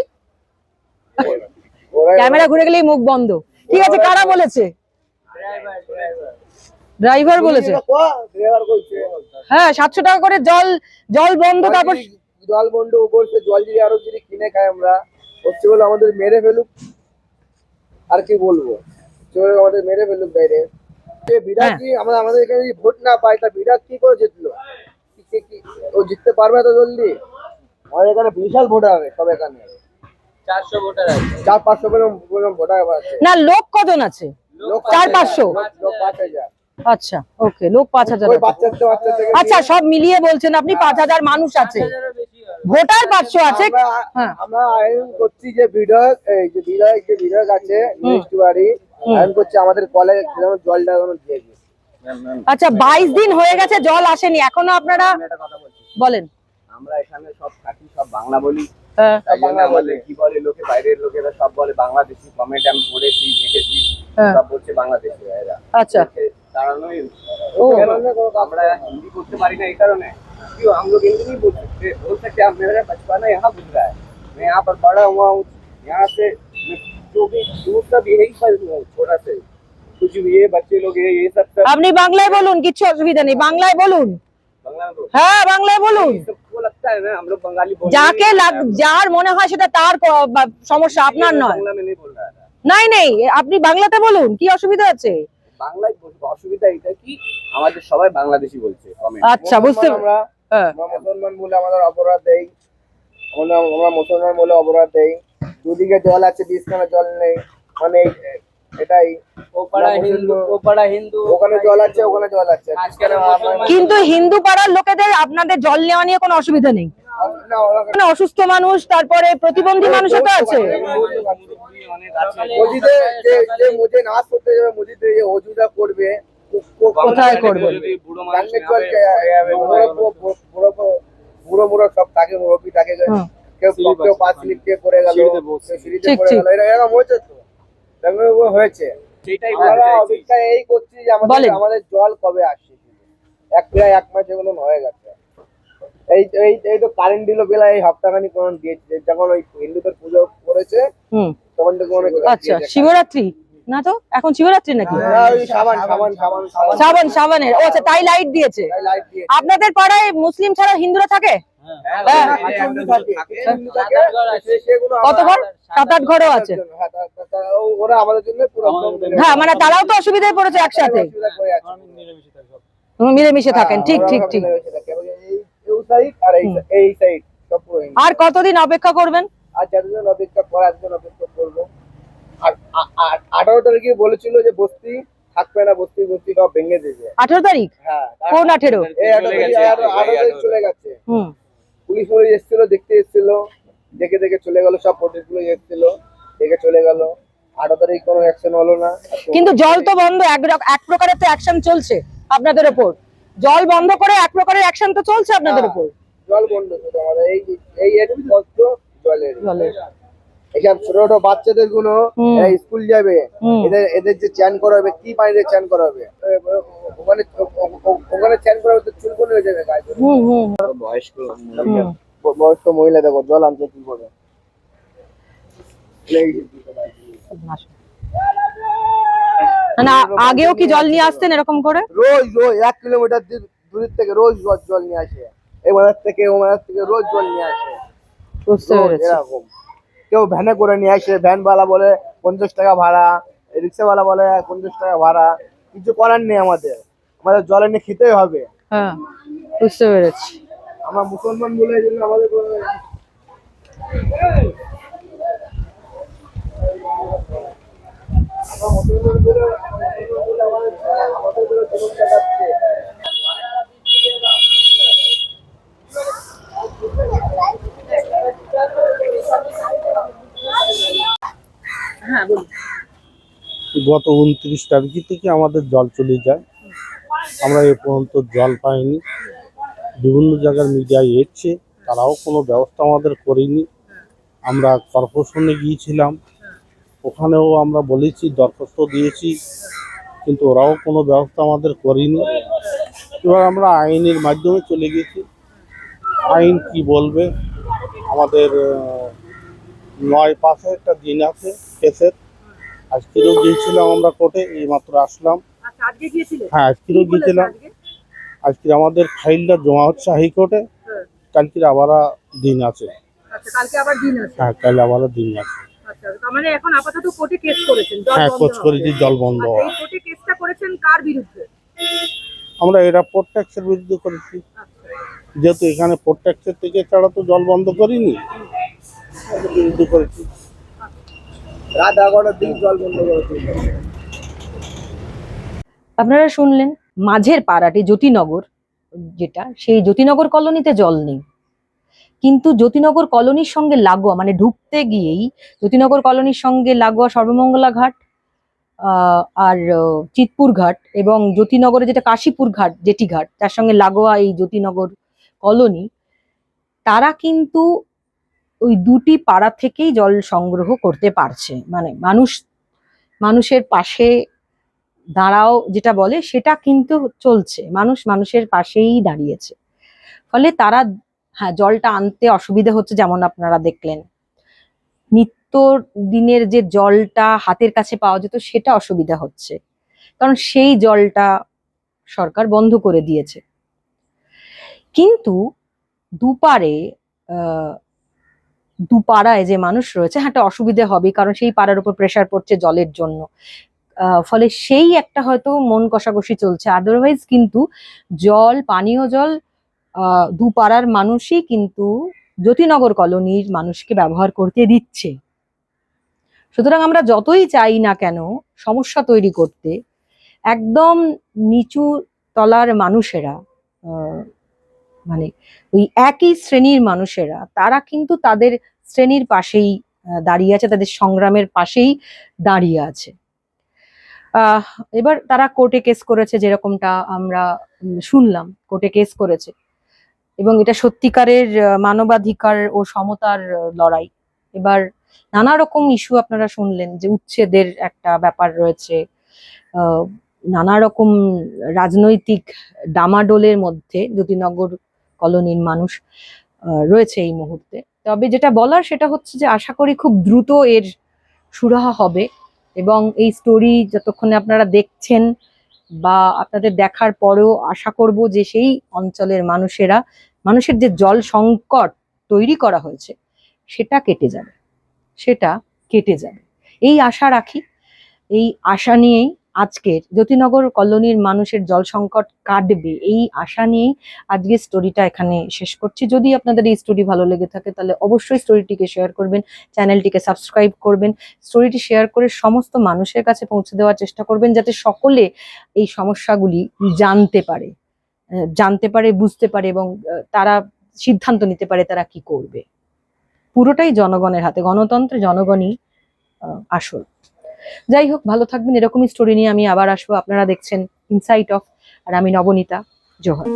ওরাই ক্যামেরা ঘুরে গেলেই মুখ বন্ধ। ঠিক আছে, কারা বলেছে? ড্রাইভার বলেছে। ড্রাইভার কইছে হ্যাঁ, 700 টাকা করে জল বন্ধ। তারপর জল বন্ধ বলছে, জল যদি আরো যদি কিনে খাই আমরা, হচ্ছে বলে আমাদের মেরে ফেলুক। আর কি বলবো, চলে আমাদের মেরে ফেলুক বাইরে। যে বিরাট কি আমাদের এখানে যদি ভোট না পাই, তা বিরাট কি করে জিতলো? ও জিততে পারবে এত জলদি? আমাদের এখানে বিশাল ভোটার হবে সব, এখানে 400 ভোটার আছে। 400-500 ভোটার আছে। না, লোক কজন আছে? লোক 400-500? লোক 5000। আচ্ছা, ওকে, লোক 5000 ওই আছে। বাচ্চা থেকে আচ্ছা, সব মিলিয়ে বলছেন আপনি 5000 মানুষ আছে, ভোটার 500 আছে। হ্যাঁ, আমরা আয়োজন করছি যে বিধায়ক আছে মিষ্টি বাড়ি, আয়োজন করছি আমাদের কলে জলটা দিয়ে দিই। আচ্ছা, 22 দিন হয়ে গেছে, জল আসেনি এখনো, আপনারা বলেন। আমরা এখানে সব থাকি, সব বাংলা বলি। হ্যাঁ, তাই জন্য আমাদের কি বলে লোকে, বাইরের লোকেরা সব বলে বাংলাদেশি। কমেন্ট আমি পড়েছি, দেখেছি, হ্যাঁ। সব বলছে বাংলাদেশি ভাইরা। আচ্ছা, কারণই ও। আমরা হিন্দি করতে পারি না, এই কারণে। क्यों हम लोग हिंदी नहीं बोल सकते? आप मेरा बचपना यहाँ गुजरा रहा है, मैं यहाँ पर बड़ा हुआ हूँ। यहाँ से जो भी दूर सब यही पर छोटा से कुछ भी ये बच्चे लोग ये सब আপনি বাংলায় বলুন, কিছু অসুবিধা নেই, বাংলায় বলুন। बंगाल में হ্যাঁ, বাংলায় বলুন। सबको लगता है ना हम लोग बंगाली बोल যাকে যার মনে হয় সেটা তার সমস্যা, আপনার নয়। बांग्ला में नहीं बोल रहा था, নাই নেই, আপনি বাংলাতে বলুন, কি অসুবিধা আছে? বাংলায় বলবো। অসুবিধা এটা কি, আমাদের সবাই বাংলাদেশি বলছে কমেন্ট। আচ্ছা, বুঝতে আমরা হ্যাঁ। মুসলমান বলে আমাদের অপরাধ দেই, আমরা মুসলমান বলে অপরাধ দেই। দুদিকে জল আছে, 20 খানা জল নেই, মানে এটাই। ওখানে জল আছে, ওখানে জল আছে। কিন্তু হিন্দু পাড়ার লোকেদের আপনাদের জল নেওয়া নিয়ে কোনো অসুবিধা নেই। না, ওরা- মানে অসুস্থ মানুষ, তারপরে প্রতিবন্ধী মানুষও তো আছে। মসজিদে যে মুজে নাচ করতে যাবে, মসজিদে যে অজুটা করবে, কোথায় করবে? টাঙ্গের জল বুড়ো বুড়ো সব থাকে, মুরব্বী থাকে, হুম। কেউ 5 স্লিপ দিয়ে পড়ে গেল, কেউ সিঁড়িতে ঠিক, পড়ে ঠিক। গেল, এরকম হয়েছে তো, এরকম হয়েছে। সেটাই আমরা অপেক্ষা এই করছি যে বলেন। আমাদের জল কবে আসছে। প্রায় 1 মাস এগুলো হয়ে গেছে। এই তো কারেন্ট দিল বেলা এই সপ্তাহখানি কোন দিয়েছে, যখন ওই হিন্দুদের পুজো করেছে হুম, তখন থেকে অনেক আচ্ছা, শিবরাত্রি না তো, এখন শিবরাত্রি নাকি? ওই সাবান সাবানের, ও আচ্ছা, তাই লাইট দিয়েছে। লাইট দিয়ে আপনাদের পাড়ায় মুসলিম ছাড়া হিন্দুরা থাকে? হ্যাঁ, হিন্দু থাকে, হিন্দু থাকে, সেগুলো কত ঘর? 7-8 ঘরও আছে। হ্যাঁ, ওরা আমাদের জন্য পুরো হ্যাঁ, মানে তারাও তো অসুবিধায় পড়েছে একসাথে, মিলেমিশে থাকেন। ঠিক ঠিক ঠিক। এই সাইড আর এই সাইড সব পুরো হিন্দু। আর কতদিন অপেক্ষা করবেন? আর যতদিন অপেক্ষা করা, একজন অপেক্ষা করবো। আর 18 তারিখে বলেছিল যে বস্তি থাকবে না, বস্তি সব ভেঙে দেবে। 18 তারিখ? হ্যাঁ, কোন 18? এই 18 তারিখ চলে গেছে। হুম, পুলিশ এসেছিল, দেখতে এসেছিল, দেখে চলে গেল, সব প্রোটেস্ট গুলো এসেছিল, দেখে চলে গেল। 18 তারিখ কোনো অ্যাকশন হলো না। কিন্তু জল তো বন্ধ, এক প্রকারের তো অ্যাকশন চলছে আপনাদের উপর। জল বন্ধ করে এক প্রকারের অ্যাকশন তো চলছে আপনাদের উপর। জল বন্ধ শুধু আমাদের এই কষ্ট জলের। জলের এইসব ছোট ছোট বাচ্চাদের গুলো হুম। এরা স্কুল যাবে, হুম। এদের যে চান করাবে, কি পানিতে চান করাবে? ওখানে চান করাবে তো চুল কোন হয়ে যাবে গায়ে। হুম হুম বয়স্ক হুম। বয়স্ক মহিলা দেখো জল আনতে কি করে। না, আগেও কি জল নিয়ে আসতেন এরকম করে? রোজ 1 কিলোমিটার দূর থেকে রোজ জল নিয়ে আসে, এই বাজার থেকে ও বাজার থেকে রোজ জল নিয়ে আসে। বুঝতে রোজ পেরেছি। এরকম কেউ ভ্যানে করে নিয়ে আসে, ভ্যানওয়ালা বলে 50 টাকা ভাড়া, রিক্সাওয়ালা বলে 50 টাকা ভাড়া। কিছু করার নেই, আমাদের জল এনে খেতেই হবে। হ্যাঁ, বুঝতে পেরেছি। আমরা মুসলমান বলে এই জন্য আমাদের আমরা মুসলমান বলে আমাদের জীবন কাটাচ্ছে। গত 29 তারিখ থেকে আমাদের জল চলে যায়, আমরা এ পর্যন্ত জল পাইনি। বিভিন্ন জায়গার মিডিয়ায় এসছে, তারাও কোনো ব্যবস্থা আমাদের করেনি। আমরা কর্পোরেশনে গিয়েছিলাম, ওখানেও আমরা বলেছি, দরখাস্ত দিয়েছি, কিন্তু ওরাও কোনো ব্যবস্থা আমাদের করেনি। এবার আমরা আইনের মাধ্যমে চলে গেছি, আইন কি বলবে। আমাদের 9/5 একটা দিন আছে কেসের। আজকেও গিয়েছিলাম আমরা কোর্টে, এইমাত্র আসলাম। হ্যাঁ, আজকেও গিয়েছিলাম। আজকে আমাদের ফাইলটা জমা হচ্ছে হাইকোর্টে, কালকে আবার দিন আছে। হ্যাঁ, কাল আবার দিন আছে। মানে এখন আপাতত কোর্টে কেস করেছেন, হ্যাঁ, কোচ করেছি জল বন্ধ হওয়া। এই কোর্টে কেসটা করেছেন কার বিরুদ্ধে? আমরা এরা পোর্ট ট্যাক্সের বিরুদ্ধে করেছি, যেহেতু এখানে পোর্ট ট্যাক্সের থেকে ছাড়া তো জল বন্ধ করিনি, ওদের বিরুদ্ধে করেছি। রাত 11টার দিকে জল বন্ধ করেছে। আপনারা শুনলেন, মাঝের পাড়াটি জ্যোতিনগর, যেটা সেই জ্যোতিনগর কলোনিতে জল নেই, কিন্তু জ্যোতিনগর কলোনির সঙ্গে লাগোয়া, মানে ঢুকতে গিয়েই জ্যোতিনগর কলোনির সঙ্গে লাগোয়া সর্বমঙ্গলা ঘাট আর চিতপুর ঘাট, এবং জ্যোতিনগরে যেটা কাশীপুর ঘাট, জেটি ঘাট, তার সঙ্গে লাগোয়া এই জ্যোতিনগর কলোনি, তারা কিন্তু ওই দুটি পাড়া থেকেই জল সংগ্রহ করতে পারছে। মানে মানুষের পাশে দাঁড়াও যেটা বলে, সেটা কিন্তু চলছে, মানুষ মানুষের পাশেই দাঁড়িয়েছে। ফলে তারা, হ্যাঁ, জলটা আনতে অসুবিধা হচ্ছে, যেমন আপনারা দেখলেন। নিত্য দিনের যে জলটা হাতের কাছে পাওয়া যেত, সেটা অসুবিধা হচ্ছে, কারণ সেই জলটা সরকার বন্ধ করে দিয়েছে। কিন্তু দুপাড়ায় যে মানুষ রয়েছে, হ্যাঁ, একটা অসুবিধা হবে, কারণ সেই পাড়ার উপর প্রেসার পড়ছে জলের জন্য। ফলে সেই একটা হয়তো মন কষাকষি চলছে। আদারওয়াইজ কিন্তু জল, পানীয় জল দুপাড়ার মানুষই কিন্তু জ্যোতিনগর কলোনির মানুষকে ব্যবহার করতে দিচ্ছে। সুতরাং আমরা যতই চাই না কেন সমস্যা তৈরি করতে, একদম নিচু তলার মানুষেরা, মানে ওই একই শ্রেণীর মানুষেরা, তারা কিন্তু তাদের শ্রেণীর পাশেই দাঁড়িয়ে আছে, তাদের সংগ্রামের পাশেই দাঁড়িয়ে আছে। এবার তারা কোর্টে কেস করেছে, যেরকমটা আমরা শুনলাম, কোর্টে কেস করেছে, এবং এটা সত্যিকারের মানবাধিকার ও সমতার লড়াই। এবার নানা রকম ইস্যু আপনারা শুনলেন, যে উচ্ছেদের একটা ব্যাপার রয়েছে, নানা রকম রাজনৈতিক ডামাডোলের মধ্যে জ্যোতিনগর কলোনির মানুষ রয়েছে এই মুহূর্তে। তবে যেটা বলার সেটা হচ্ছে যে আশা করি খুব দ্রুত এর সুরাহা হবে, এবং এই স্টোরি যতক্ষণে আপনারা দেখছেন বা আপনাদের দেখার পরেও আশা করব যে সেই অঞ্চলের মানুষের যে জল সংকট তৈরি করা হয়েছে, সেটা কেটে যাবে, এই আশা রাখি। এই আশা নিয়েই আজকের জ্যোতিনগর কলোনির মানুষের জল সংকট কাটবে, এই আশা নিয়েই আজকের স্টোরিটা এখানে শেষ করছি। যদি আপনাদের এই স্টোরি ভালো লেগে থাকে, তাহলে অবশ্যই স্টোরিটিকে শেয়ার করবেন, চ্যানেলটিকে সাবস্ক্রাইব করবেন, স্টোরিটি শেয়ার করে সমস্ত মানুষের কাছে পৌঁছে দেওয়ার চেষ্টা করবেন, যাতে সকলে এই সমস্যাগুলি জানতে পারে, বুঝতে পারে, এবং তারা সিদ্ধান্ত নিতে পারে তারা কি করবে। পুরোটাই জনগণের হাতে, গণতন্ত্রে জনগণই আসল। যাই হোক, ভালো থাকবেন। এরকমই স্টোরি নিয়ে আমি আবার আসবো। আপনারা দেখছেন ইনসাইট অফ, আর আমি নবনীতা। জোহার।